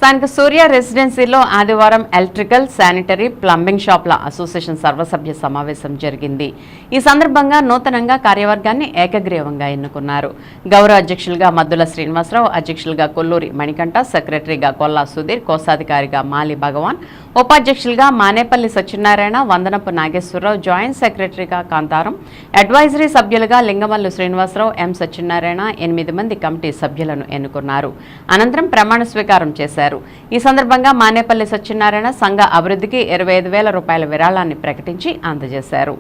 స్థానిక సూర్య రెసిడెన్సీలో ఆదివారం electrical, sanitary, plumbing షాపుల అసోసియేషన్ సర్వసభ్య సమావేశం జరిగింది. ఈ సందర్భంగా నూతనంగా కార్యవర్గాన్ని ఏకగ్రీవంగా ఎన్నుకున్నారు. గౌరవ అధ్యక్షులుగా మద్దుల శ్రీనివాసరావు, అధ్యక్షులుగా కొల్లూరి మణికంఠ, సెక్రటరీగా కొల్లా సుధీర్, కోశాధికారిగా మాలి భగవాన్, ఉపాధ్యక్షులుగా మానేపల్లి సత్యనారాయణ, వందనపు నాగేశ్వరరావు, జాయింట్ సెక్రటరీగా కాంతారం, అడ్వైజరీ సభ్యులుగా లింగమల్లు శ్రీనివాసరావు, ఎం సత్యనారాయణ 8 మంది కమిటీ సభ్యులను ఎన్నుకున్నారు. అనంతరం ప్రమాణ స్వీకారం చేశారు. ఈ సందర్భంగా మానేపల్లి సత్యనారాయణ సంఘ అభివృద్ధికి 25,000 రూపాయల విరాళాన్ని ప్రకటించి అందజేశారు.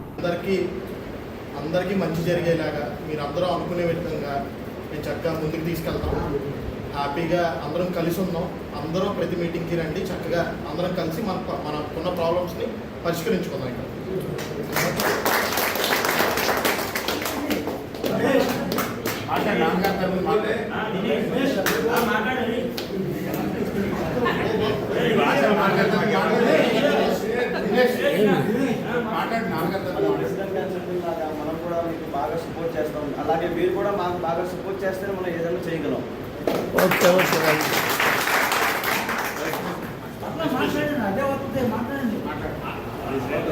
అందరికీ మంచి జరిగేలాగా మీరందరూ అనుకునే విధంగా మేము చక్కగా ముందుకు తీసుకెళ్తాం. హ్యాపీగా అందరం కలిసి ఉన్నాం. అందరూ ప్రతి మీటింగ్కి రండి. చక్కగా అందరం కలిసి మనకున్న ప్రాబ్లమ్స్ని పరిష్కరించుకుందాం. ఇక్కడ మనం కూడా మీకు బాగా సపోర్ట్ చేస్తాం. అలాగే మీరు కూడా మాకు బాగా సపోర్ట్ చేస్తేనే మనం ఏదైనా చేయగలం. ఓకే ఓకే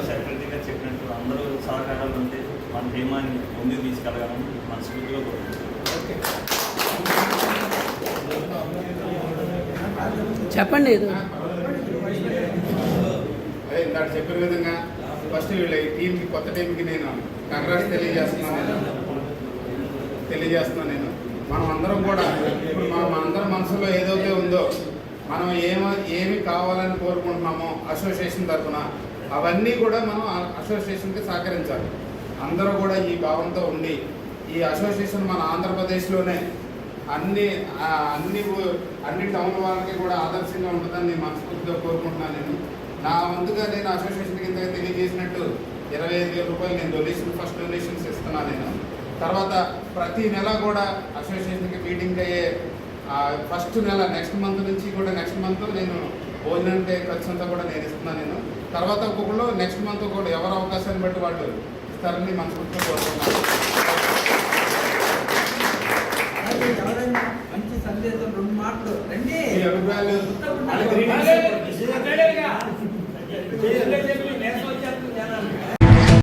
సెక్రటరీగా చెప్పినట్టు అందరూ సహకారాలు ఉంటే మన ధీమాన్ని ముందుకు తీసుకెళ్ళగలం మనస్ఫూర్తిగా చెప్పండి. అదే ఇందాక చెప్పిన విధంగా ఫస్ట్ వీళ్ళ ఈ టీంకి, కొత్త టీంకి నేను కంగ్రాట్స్ తెలియజేస్తున్నాను నేను. మనం అందరం కూడా ఇప్పుడు మనం అందరం మనసులో ఏదైతే ఉందో, మనం ఏమి కావాలని కోరుకుంటున్నామో అసోసియేషన్ తరఫున అవన్నీ కూడా మనం అసోసియేషన్కి సహకరించాలి. అందరూ కూడా ఈ భావంతో ఉండి ఈ అసోసియేషన్ మన ఆంధ్రప్రదేశ్లోనే అన్ని టౌన్ వాళ్ళకి కూడా ఆదర్శంగా ఉంటుందని నేను మనస్ఫూర్తిగా కోరుకుంటున్నాను. నా వంతుగా నేను అసోసియేషన్ కింద తెలియజేసినట్టు 25,000 రూపాయలు నేను ఫస్ట్ డొనేషన్స్ ఇస్తున్నాను నేను. తర్వాత ప్రతి నెల కూడా అసోసియేషన్కి మీటింగ్ అయ్యే ఫస్ట్ నెల నెక్స్ట్ మంత్ నుంచి కూడా నెక్స్ట్ మంత్ నేను భోజనం ఖర్చు అంతా కూడా నేను ఇస్తున్నాను నేను. తర్వాత ఒక్కొక్కరు నెక్స్ట్ మంత్ కూడా ఎవరి అవకాశాన్ని బట్టి వాళ్ళు ఇస్తారని మనస్ఫూర్తిగా కోరుకుంటున్నాను. మంచి సందేశం 2 మాటలు రండి. ఈ అభిప్రాయాలు